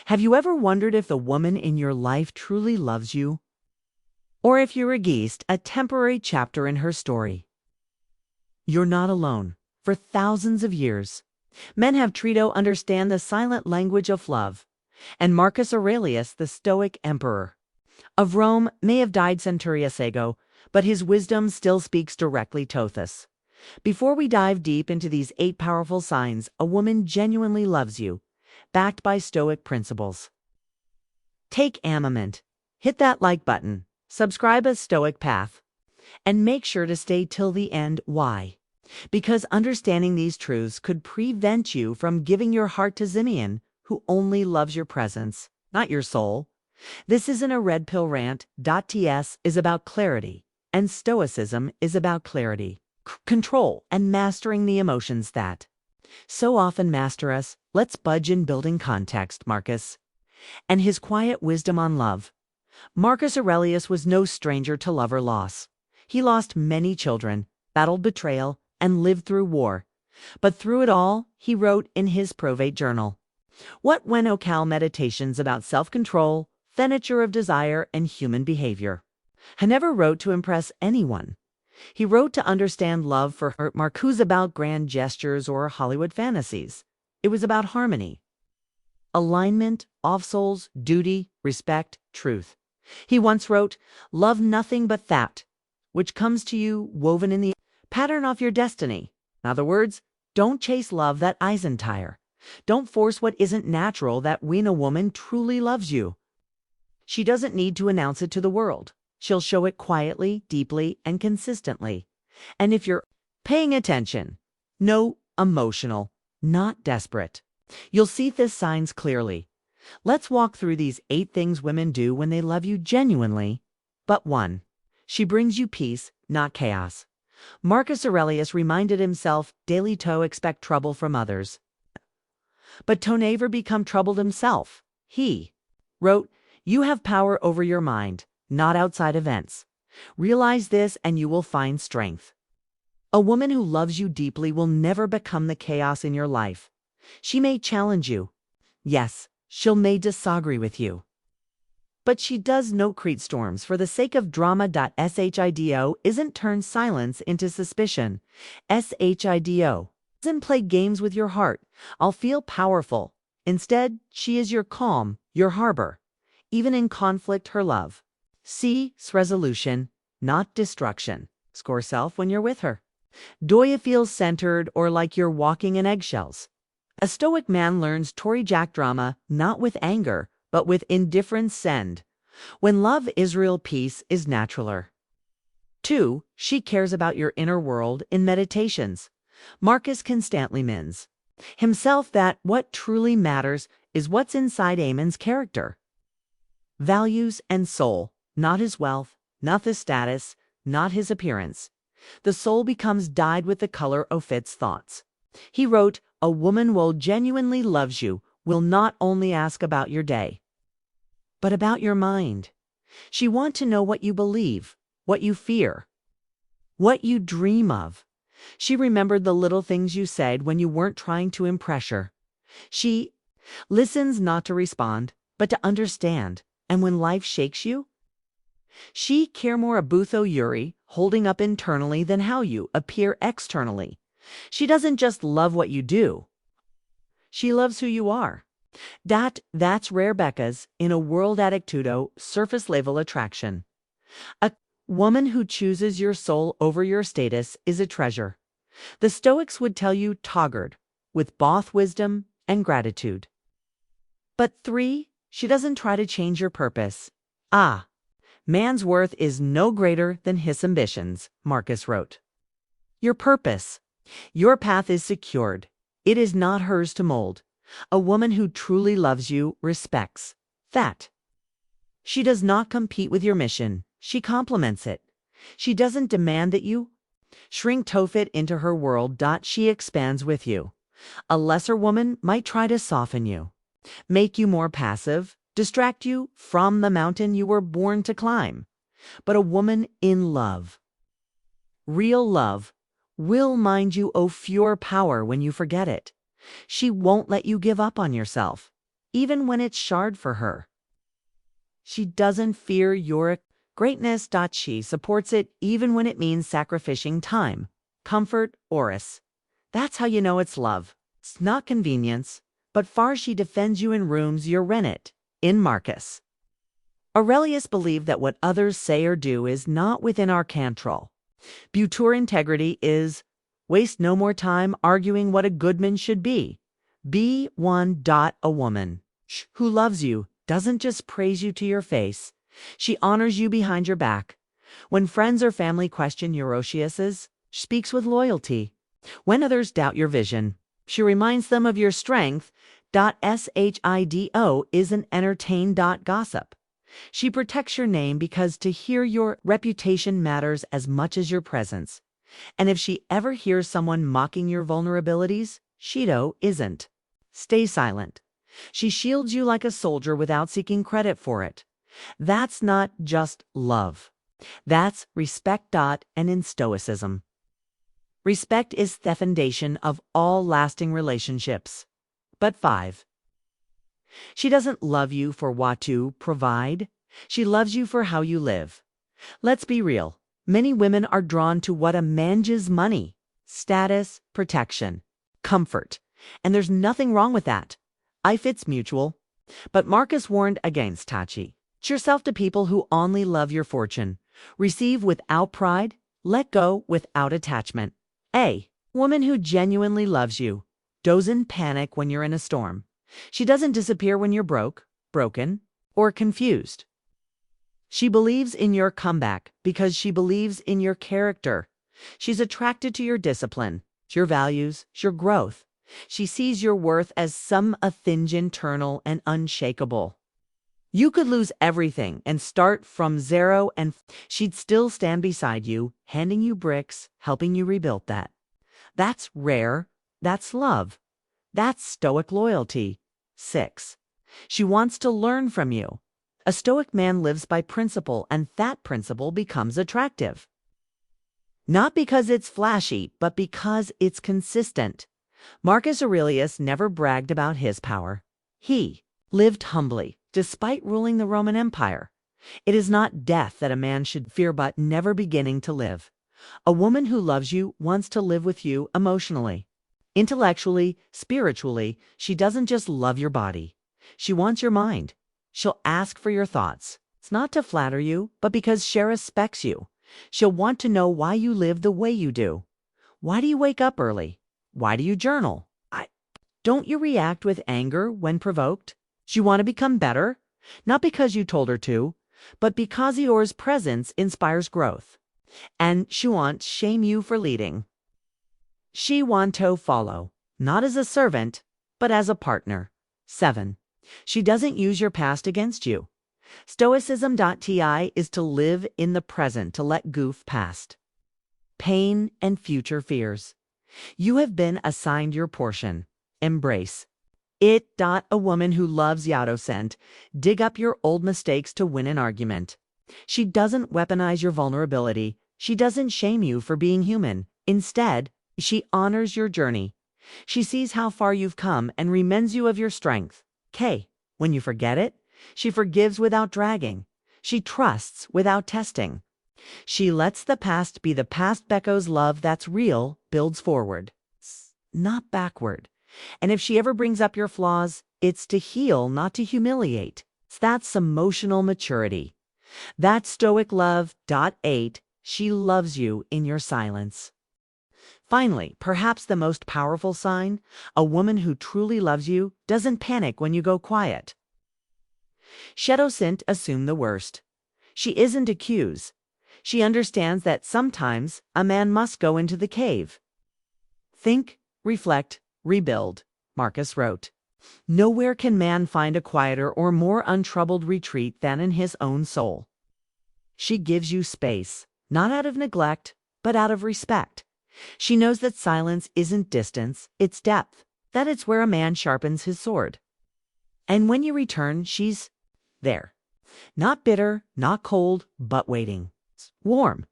Have you ever wondered if the woman in your life truly loves you? Or if you're a temporary chapter in her story? You're not alone. For thousands of years, men have tried to understand the silent language of love, and Marcus Aurelius, the Stoic emperor of Rome, may have died centuries ago, but his wisdom still speaks directly to us. Before we dive deep into these 8 powerful signs a woman genuinely loves you, backed by Stoic principles, take a moment, hit that like button, subscribe to Stoic Path, and make sure to stay till the end. Why? Because understanding these truths could prevent you from giving your heart to Simeon, who only loves your presence, not your soul. This isn't a red pill rant. TS is about clarity, and Stoicism is about clarity, control, and mastering the emotions that so often master us. Let's budge in building context. Marcus and his quiet wisdom on love. Marcus Aurelius was no stranger to love or loss. He lost many children, battled betrayal, and lived through war. But through it all, he wrote in his private journal, "What when Ocal meditations about self-control, nature of desire, and human behavior." He never wrote to impress anyone. He wrote to understand love. For Marcuse about grand gestures or Hollywood fantasies. It was about harmony, alignment, off-souls, duty, respect, truth. He once wrote, "Love nothing but that which comes to you woven in the pattern of your destiny." In other words, don't chase love that isn't tire. Don't force what isn't natural. That when a woman truly loves you, she doesn't need to announce it to the world. She'll show it quietly, deeply, and consistently. And if you're paying attention, no, emotional, not desperate, you'll see these signs clearly. Let's walk through these 8 things women do when they love you genuinely. But 1. She brings you peace, not chaos. Marcus Aurelius reminded himself daily to expect trouble from others, but to never become troubled himself. He wrote, "You have power over your mind, not outside events. Realize this and you will find strength." A woman who loves you deeply will never become the chaos in your life. She may challenge you. Yes, she may disagree with you. But she does not create storms for the sake of drama. Shido isn't turn silence into suspicion. Shido doesn't play games with your heart. I'll feel powerful. Instead, she is your calm, your harbor. Even in conflict, her love seeks resolution, not destruction. Score self when you're with her. Do you feel centered or like you're walking in eggshells? A Stoic man learns Tory Jack drama, not with anger, but with indifference. Send. When love is real, peace is naturaler. 2. She cares about your inner world in meditations. Marcus constantly minds himself that what truly matters is what's inside Amon's character, values, and soul, not his wealth, not his status, not his appearance. The soul becomes dyed with the color of its thoughts. He wrote, "A woman who genuinely loves you will not only ask about your day, but about your mind. She wants to know what you believe, what you fear, what you dream of. She remembered the little things you said when you weren't trying to impress her. She listens not to respond, but to understand. And when life shakes you, she care more about Yuri holding up internally than how you appear externally. She doesn't just love what you do. She loves who you are. That's rare Becca's in a world addict to surface level attraction. A woman who chooses your soul over your status is a treasure. The Stoics would tell you toggered with both wisdom and gratitude. But 3, she doesn't try to change your purpose. Man's worth is no greater than his ambitions, Marcus wrote. Your purpose, your path is secured. It is not hers to mold. A woman who truly loves you respects that. She does not compete with your mission. She complements it. She doesn't demand that you shrink to fit into her world. She expands with you. A lesser woman might try to soften you, make you more passive, distract you from the mountain you were born to climb. But a woman in love, real love, will mind you of your power when you forget it. She won't let you give up on yourself, even when it's hard for her. She doesn't fear your greatness. She supports it even when it means sacrificing time, comfort, or us. That's how you know it's love. It's not convenience, but far she defends you in rooms you're rented. In Marcus Aurelius believed that what others say or do is not within our control. Pure integrity is waste no more time arguing what a good man should be. Be one. A woman who loves you doesn't just praise you to your face. She honors you behind your back. When friends or family question your Orosiuses, she speaks with loyalty. When others doubt your vision, she reminds them of your strength. Shido is an entertain. Gossip. She protects your name because to hear your reputation matters as much as your presence. And if she ever hears someone mocking your vulnerabilities, Shido isn't. Stay silent. She shields you like a soldier without seeking credit for it. That's not just love. That's respect. And in Stoicism, respect is the foundation of all lasting relationships. But 5. She doesn't love you for what you provide. She loves you for how you live. Let's be real. Many women are drawn to what a man gives: money, status, protection, comfort. And there's nothing wrong with that. If it's mutual. But Marcus warned against Tachi. Yourself to people who only love your fortune. Receive without pride. Let go without attachment. A woman who genuinely loves you doesn't panic when you're in a storm. She doesn't disappear when you're broken, or confused. She believes in your comeback because she believes in your character. She's attracted to your discipline, your values, your growth. She sees your worth as something internal and unshakable. You could lose everything and start from zero, and she'd still stand beside you, handing you bricks, helping you rebuild that. That's rare. That's love. That's Stoic loyalty. 6. She wants to learn from you. A Stoic man lives by principle, and that principle becomes attractive. Not because it's flashy, but because it's consistent. Marcus Aurelius never bragged about his power. He lived humbly, despite ruling the Roman Empire. It is not death that a man should fear, but never beginning to live. A woman who loves you wants to live with you emotionally, intellectually, spiritually. She doesn't just love your body. She wants your mind. She'll ask for your thoughts. It's not to flatter you, but because she respects you. She'll want to know why you live the way you do. Why do you wake up early? Why do you journal? Don't you react with anger when provoked? She want to become better, not because you told her to, but because your presence inspires growth. And she won't shame you for leading. She want to follow, not as a servant, but as a partner. 7. She doesn't use your past against you. Stoicism.ti is to live in the present, to let go of past pain and future fears. You have been assigned your portion. Embrace it. A woman who loves Yadosent dig up your old mistakes to win an argument. She doesn't weaponize your vulnerability. She doesn't shame you for being human. Instead, she honors your journey. She sees how far you've come and reminds you of your strength. When you forget it, she forgives without dragging. She trusts without testing. She lets the past be the past. Becco's love that's real builds forward, not backward. And if she ever brings up your flaws, it's to heal, not to humiliate. That's emotional maturity. That's Stoic love. 8. She loves you in your silence. Finally, perhaps the most powerful sign, a woman who truly loves you doesn't panic when you go quiet. She doesn't assume the worst. She isn't accused. She understands that sometimes a man must go into the cave. Think, reflect, rebuild, Marcus wrote. Nowhere can man find a quieter or more untroubled retreat than in his own soul. She gives you space, not out of neglect, but out of respect. She knows that silence isn't distance, it's depth, that it's where a man sharpens his sword. And when you return, she's there. Not bitter, not cold, but waiting. Warm.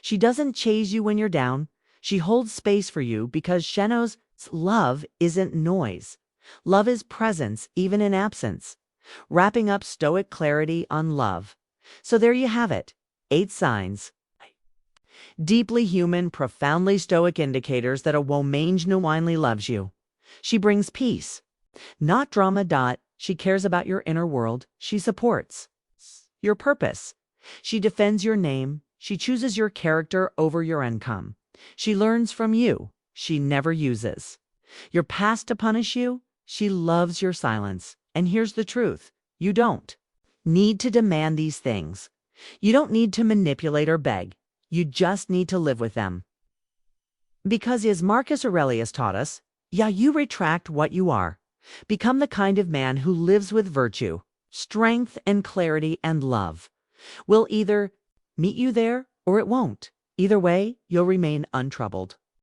She doesn't chase you when you're down. She holds space for you because she knows love isn't noise. Love is presence even in absence, wrapping up Stoic clarity on love. So there you have it, 8 signs. Deeply human, profoundly Stoic indicators that a woman genuinely loves you. She brings peace, not drama. She cares about your inner world. She supports your purpose. She defends your name. She chooses your character over your income. She learns from you. She never uses your past to punish you. She loves your silence. And here's the truth. You don't need to demand these things. You don't need to manipulate or beg. You just need to live with them. Because as Marcus Aurelius taught us, you retract what you are. Become the kind of man who lives with virtue, strength and clarity and love. Will either meet you there or it won't. Either way, you'll remain untroubled.